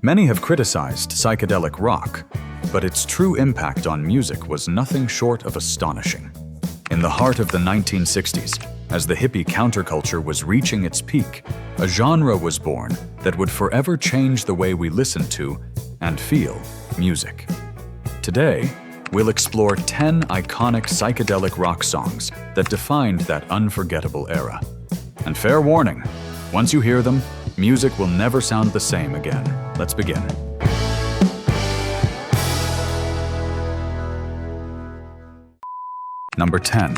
Many have criticized psychedelic rock, but its true impact on music was nothing short of astonishing. In the heart of the 1960s, as the hippie counterculture was reaching its peak, a genre was born that would forever change the way we listen to and feel music. Today, we'll explore 10 iconic psychedelic rock songs that defined that unforgettable era. And fair warning, once you hear them, music will never sound the same again. Let's begin. Number 10.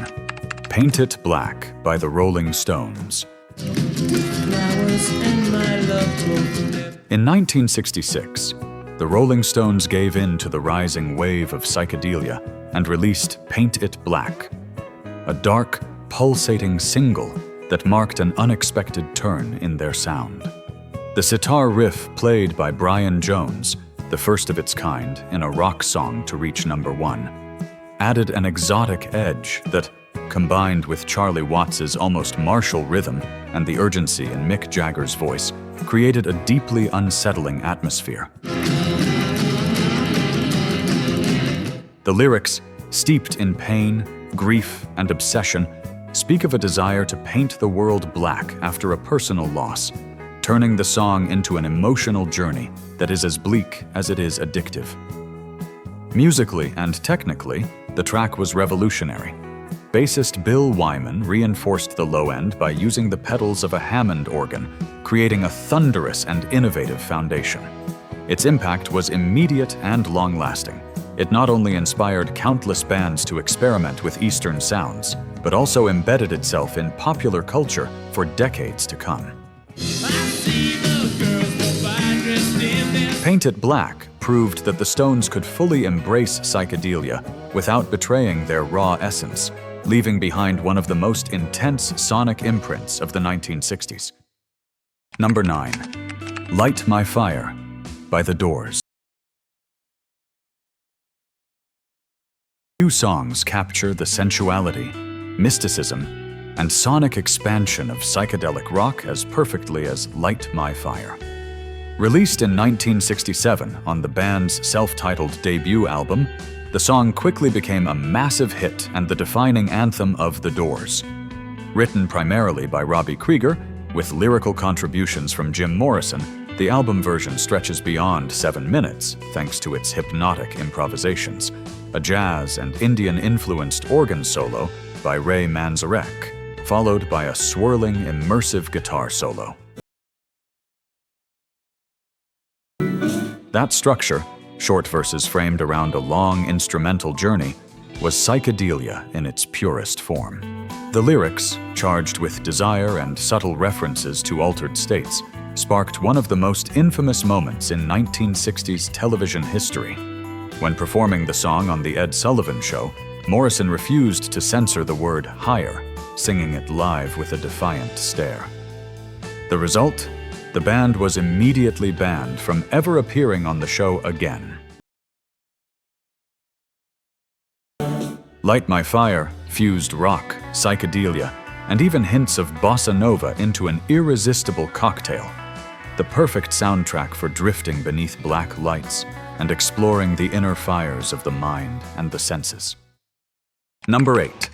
Paint It Black by the Rolling Stones. In 1966, the Rolling Stones gave in to the rising wave of psychedelia and released Paint It Black, a dark, pulsating single that marked an unexpected turn in their sound. The sitar riff played by Brian Jones, the first of its kind in a rock song to reach number 1, added an exotic edge that, combined with Charlie Watts's almost martial rhythm and the urgency in Mick Jagger's voice, created a deeply unsettling atmosphere. The lyrics, steeped in pain, grief, and obsession, speak of a desire to paint the world black after a personal loss, turning the song into an emotional journey that is as bleak as it is addictive. Musically and technically, the track was revolutionary. Bassist Bill Wyman reinforced the low end by using the pedals of a Hammond organ, creating a thunderous and innovative foundation. Its impact was immediate and long-lasting. It not only inspired countless bands to experiment with Eastern sounds, but also embedded itself in popular culture for decades to come. Paint It Black proved that the Stones could fully embrace psychedelia without betraying their raw essence, leaving behind one of the most intense sonic imprints of the 1960s. Number 9. Light My Fire by The Doors. Few songs capture the sensuality, mysticism, and sonic expansion of psychedelic rock as perfectly as Light My Fire. Released in 1967 on the band's self-titled debut album, the song quickly became a massive hit and the defining anthem of The Doors. Written primarily by Robbie Krieger, with lyrical contributions from Jim Morrison, the album version stretches beyond 7 minutes thanks to its hypnotic improvisations, a jazz and Indian-influenced organ solo by Ray Manzarek, followed by a swirling, immersive guitar solo. That structure, short verses framed around a long instrumental journey, was psychedelia in its purest form. The lyrics, charged with desire and subtle references to altered states, sparked one of the most infamous moments in 1960s television history. When performing the song on The Ed Sullivan Show, Morrison refused to censor the word higher, singing it live with a defiant stare. The result? The band was immediately banned from ever appearing on the show again. Light My Fire fused rock, psychedelia, and even hints of bossa nova into an irresistible cocktail, the perfect soundtrack for drifting beneath black lights and exploring the inner fires of the mind and the senses. Number 8.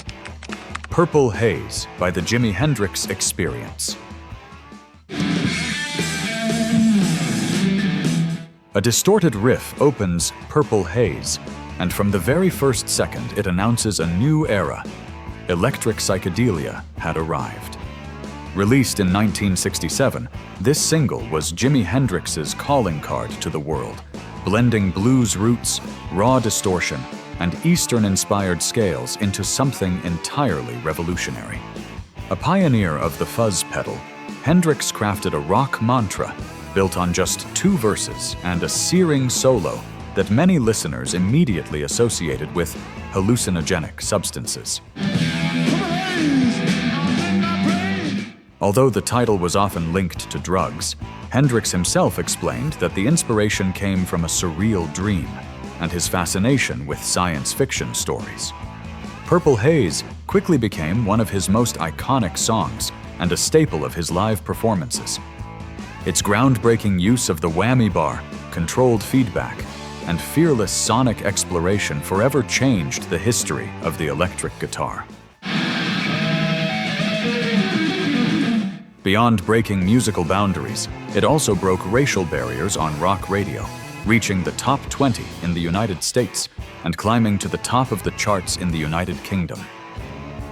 Purple Haze by the Jimi Hendrix Experience. A distorted riff opens Purple Haze, and from the very first second it announces a new era. Electric psychedelia had arrived. Released in 1967, this single was Jimi Hendrix's calling card to the world, blending blues roots, raw distortion, and Eastern-inspired scales into something entirely revolutionary. A pioneer of the fuzz pedal, Hendrix crafted a rock mantra built on just 2 verses and a searing solo that many listeners immediately associated with hallucinogenic substances. Although the title was often linked to drugs, Hendrix himself explained that the inspiration came from a surreal dream and his fascination with science fiction stories. Purple Haze quickly became one of his most iconic songs and a staple of his live performances. Its groundbreaking use of the whammy bar, controlled feedback, and fearless sonic exploration forever changed the history of the electric guitar. Beyond breaking musical boundaries, it also broke racial barriers on rock radio, reaching the top 20 in the United States and climbing to the top of the charts in the United Kingdom.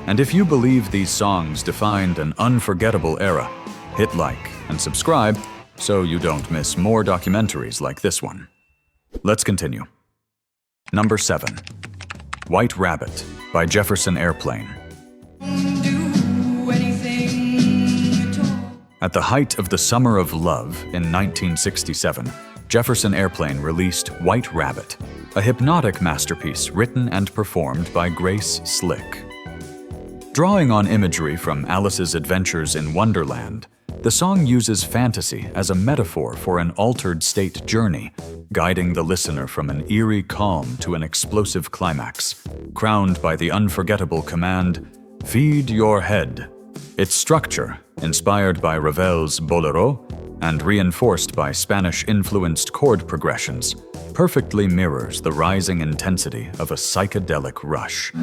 And if you believe these songs defined an unforgettable era, hit like and subscribe so you don't miss more documentaries like this one. Let's continue. Number 7. White Rabbit by Jefferson Airplane. At the height of the Summer of Love in 1967, Jefferson Airplane released White Rabbit, a hypnotic masterpiece written and performed by Grace Slick. Drawing on imagery from Alice's Adventures in Wonderland, the song uses fantasy as a metaphor for an altered state journey, guiding the listener from an eerie calm to an explosive climax, crowned by the unforgettable command, "Feed your head." Its structure, inspired by Ravel's Bolero and reinforced by Spanish-influenced chord progressions, perfectly mirrors the rising intensity of a psychedelic rush.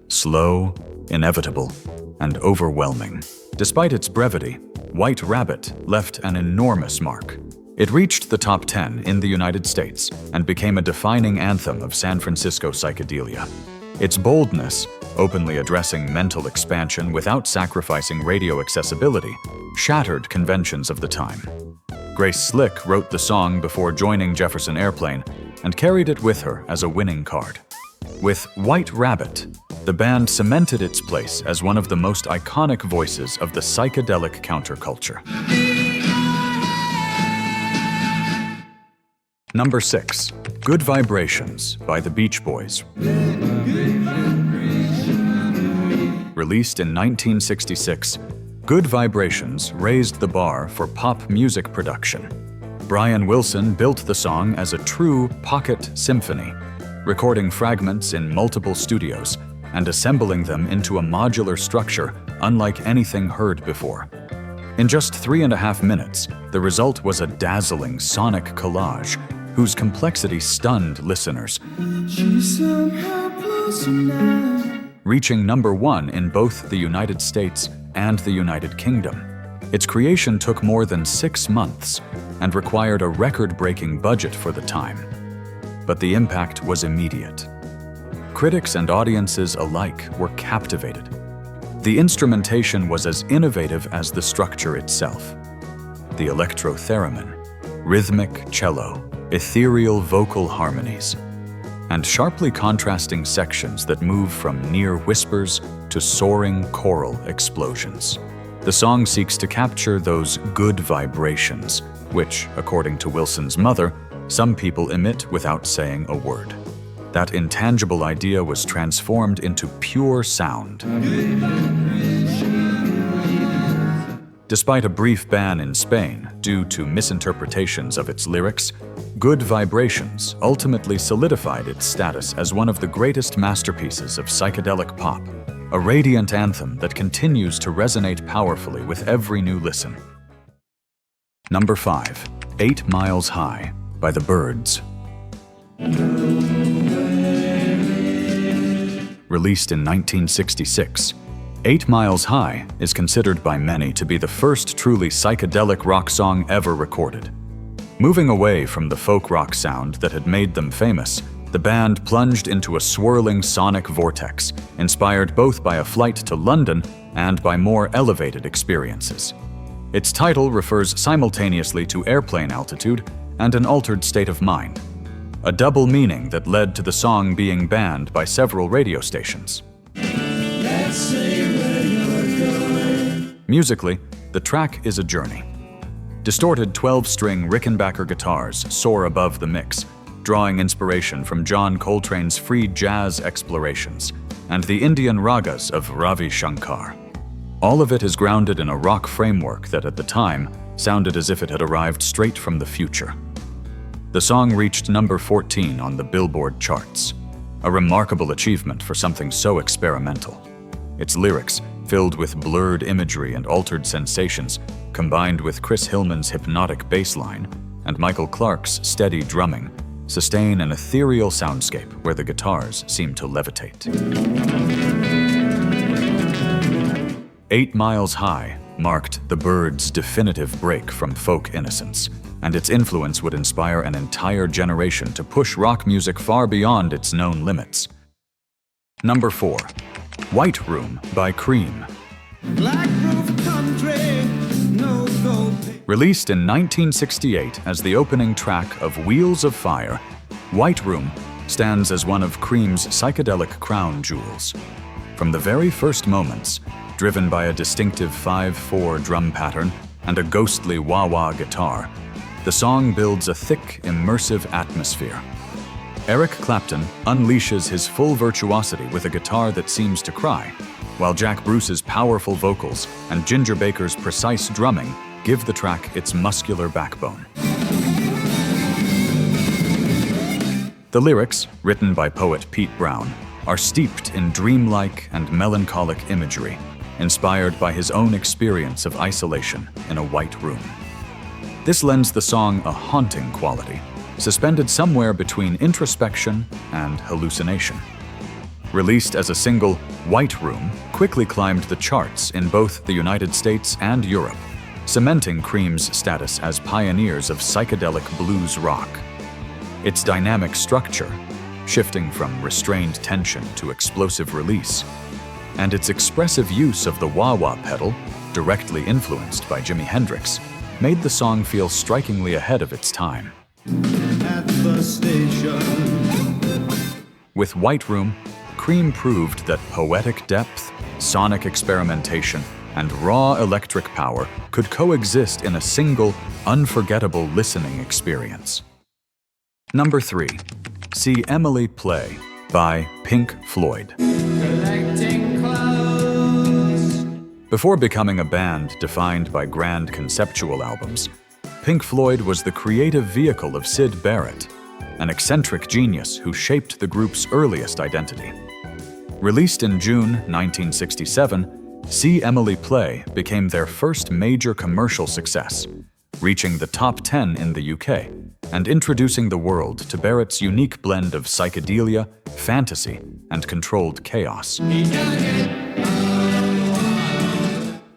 Slow, inevitable, and overwhelming. Despite its brevity, White Rabbit left an enormous mark. It reached the top 10 in the United States and became a defining anthem of San Francisco psychedelia. Its boldness, openly addressing mental expansion without sacrificing radio accessibility, shattered conventions of the time. Grace Slick wrote the song before joining Jefferson Airplane and carried it with her as a winning card. With White Rabbit, the band cemented its place as one of the most iconic voices of the psychedelic counterculture. Number 6. Good Vibrations by the Beach Boys. Released in 1966, Good Vibrations raised the bar for pop music production. Brian Wilson built the song as a true pocket symphony, recording fragments in multiple studios and assembling them into a modular structure unlike anything heard before. In just 3.5 minutes, the result was a dazzling sonic collage whose complexity stunned listeners, reaching number 1 in both the United States and the United Kingdom. Its creation took more than 6 months and required a record-breaking budget for the time. But the impact was immediate. Critics and audiences alike were captivated. The instrumentation was as innovative as the structure itself. The electro-theremin, rhythmic cello, ethereal vocal harmonies, and sharply contrasting sections that move from near whispers to soaring choral explosions. The song seeks to capture those good vibrations, which, according to Wilson's mother, some people emit without saying a word. That intangible idea was transformed into pure sound. Despite a brief ban in Spain due to misinterpretations of its lyrics, Good Vibrations ultimately solidified its status as one of the greatest masterpieces of psychedelic pop, a radiant anthem that continues to resonate powerfully with every new listen. Number 5. 8 Miles High by the Byrds. Released in 1966, 8 Miles High is considered by many to be the first truly psychedelic rock song ever recorded. Moving away from the folk rock sound that had made them famous, the band plunged into a swirling sonic vortex, inspired both by a flight to London and by more elevated experiences. Its title refers simultaneously to airplane altitude and an altered state of mind, a double meaning that led to the song being banned by several radio stations. Musically, the track is a journey. Distorted 12-string Rickenbacker guitars soar above the mix, drawing inspiration from John Coltrane's free jazz explorations and the Indian ragas of Ravi Shankar. All of it is grounded in a rock framework that at the time sounded as if it had arrived straight from the future. The song reached number 14 on the Billboard charts, a remarkable achievement for something so experimental. Its lyrics, filled with blurred imagery and altered sensations, combined with Chris Hillman's hypnotic bass line and Michael Clarke's steady drumming, sustain an ethereal soundscape where the guitars seem to levitate. 8 Miles High marked the Byrds' definitive break from folk innocence, and its influence would inspire an entire generation to push rock music far beyond its known limits. Number 4. White Room by Cream. Released in 1968 as the opening track of Wheels of Fire, White Room stands as one of Cream's psychedelic crown jewels. From the very first moments, driven by a distinctive 5/4 drum pattern and a ghostly wah-wah guitar, the song builds a thick, immersive atmosphere. Eric Clapton unleashes his full virtuosity with a guitar that seems to cry, while Jack Bruce's powerful vocals and Ginger Baker's precise drumming give the track its muscular backbone. The lyrics, written by poet Pete Brown, are steeped in dreamlike and melancholic imagery, inspired by his own experience of isolation in a white room. This lends the song a haunting quality, suspended somewhere between introspection and hallucination. Released as a single, White Room quickly climbed the charts in both the United States and Europe, cementing Cream's status as pioneers of psychedelic blues rock. Its dynamic structure, shifting from restrained tension to explosive release, and its expressive use of the wah-wah pedal, directly influenced by Jimi Hendrix, made the song feel strikingly ahead of its time. At the station. With White Room, Cream proved that poetic depth, sonic experimentation, and raw electric power could coexist in a single, unforgettable listening experience. Number 3. See Emily Play by Pink Floyd. Before becoming a band defined by grand conceptual albums, Pink Floyd was the creative vehicle of Syd Barrett, an eccentric genius who shaped the group's earliest identity. Released in June 1967, See Emily Play became their first major commercial success, reaching the top 10 in the UK and introducing the world to Barrett's unique blend of psychedelia, fantasy, and controlled chaos.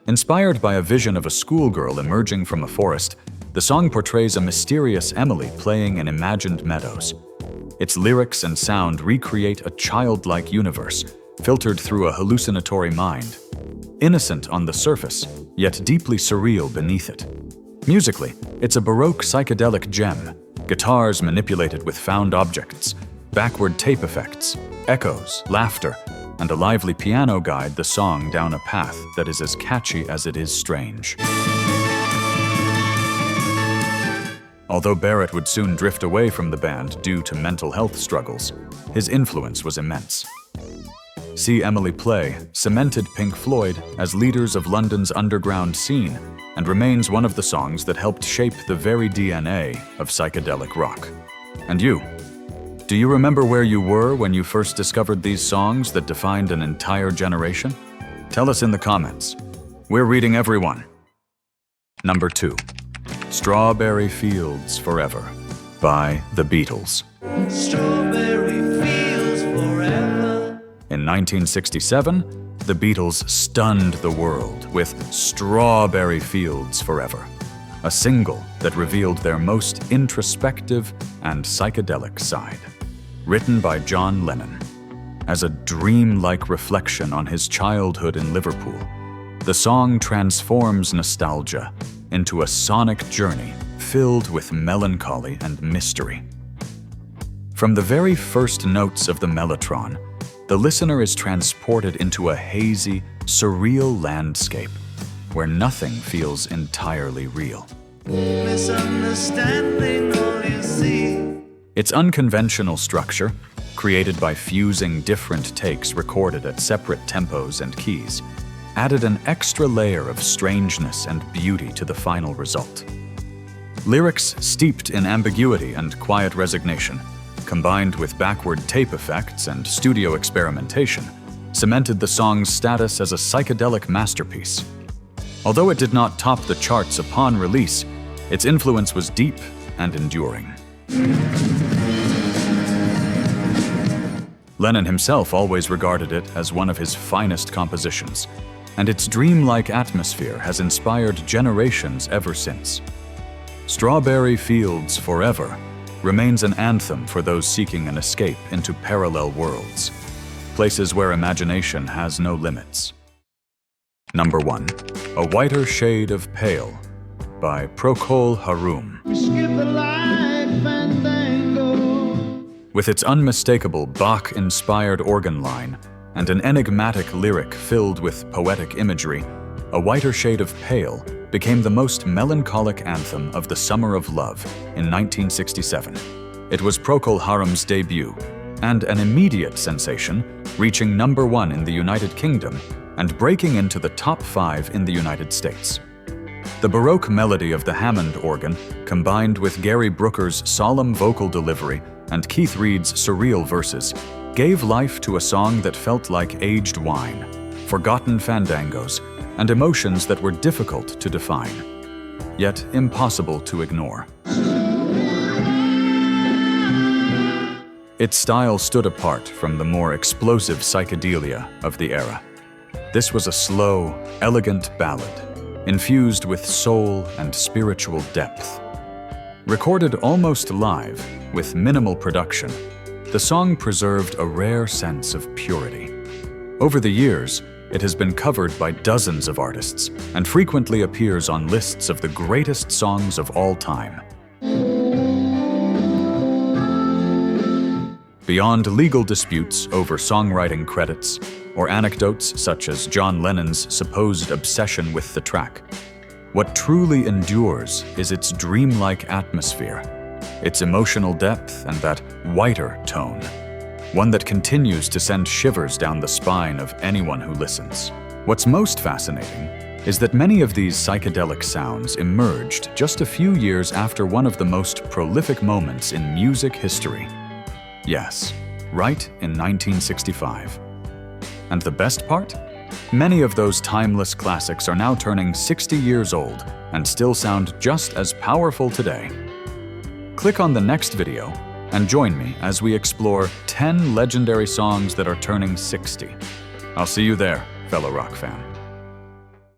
Inspired by a vision of a schoolgirl emerging from a forest, the song portrays a mysterious Emily playing in imagined meadows. Its lyrics and sound recreate a childlike universe, filtered through a hallucinatory mind. Innocent on the surface, yet deeply surreal beneath it. Musically, it's a Baroque psychedelic gem, guitars manipulated with found objects, backward tape effects, echoes, laughter, and a lively piano guide the song down a path that is as catchy as it is strange. Although Barrett would soon drift away from the band due to mental health struggles, his influence was immense. See Emily Play cemented Pink Floyd as leaders of London's underground scene and remains one of the songs that helped shape the very DNA of psychedelic rock. And you? Do you remember where you were when you first discovered these songs that defined an entire generation? Tell us in the comments. We're reading everyone. Number 2. Strawberry Fields Forever by The Beatles. Strawberry fields forever. In 1967, the Beatles stunned the world with Strawberry Fields Forever, a single that revealed their most introspective and psychedelic side. Written by John Lennon. As a dream-like reflection on his childhood in Liverpool, the song transforms nostalgia into a sonic journey filled with melancholy and mystery. From the very first notes of the mellotron, the listener is transported into a hazy, surreal landscape where nothing feels entirely real. Misunderstanding all you see. Its unconventional structure, created by fusing different takes recorded at separate tempos and keys, added an extra layer of strangeness and beauty to the final result. Lyrics steeped in ambiguity and quiet resignation, combined with backward tape effects and studio experimentation, cemented the song's status as a psychedelic masterpiece. Although it did not top the charts upon release, its influence was deep and enduring. Lennon himself always regarded it as one of his finest compositions, and its dreamlike atmosphere has inspired generations ever since. Strawberry Fields Forever remains an anthem for those seeking an escape into parallel worlds, places where imagination has no limits. Number 1. A Whiter Shade of Pale by Procol Harum. With its unmistakable Bach-inspired organ line and an enigmatic lyric filled with poetic imagery, A Whiter Shade of Pale became the most melancholic anthem of the Summer of Love in 1967. It was Procol Harum's debut, and an immediate sensation, reaching number 1 in the United Kingdom and breaking into the top 5 in the United States. The Baroque melody of the Hammond organ, combined with Gary Brooker's solemn vocal delivery and Keith Reid's surreal verses, gave life to a song that felt like aged wine, forgotten fandangos, and emotions that were difficult to define, yet impossible to ignore. Its style stood apart from the more explosive psychedelia of the era. This was a slow, elegant ballad, infused with soul and spiritual depth. Recorded almost live, with minimal production, the song preserved a rare sense of purity. Over the years, it has been covered by dozens of artists and frequently appears on lists of the greatest songs of all time. Beyond legal disputes over songwriting credits or anecdotes such as John Lennon's supposed obsession with the track, what truly endures is its dreamlike atmosphere, its emotional depth, and that whiter tone, one that continues to send shivers down the spine of anyone who listens. What's most fascinating is that many of these psychedelic sounds emerged just a few years after one of the most prolific moments in music history. Yes, right in 1965. And the best part? Many of those timeless classics are now turning 60 years old and still sound just as powerful today. Click on the next video and join me as we explore 10 legendary songs that are turning 60. I'll see you there, fellow rock fan.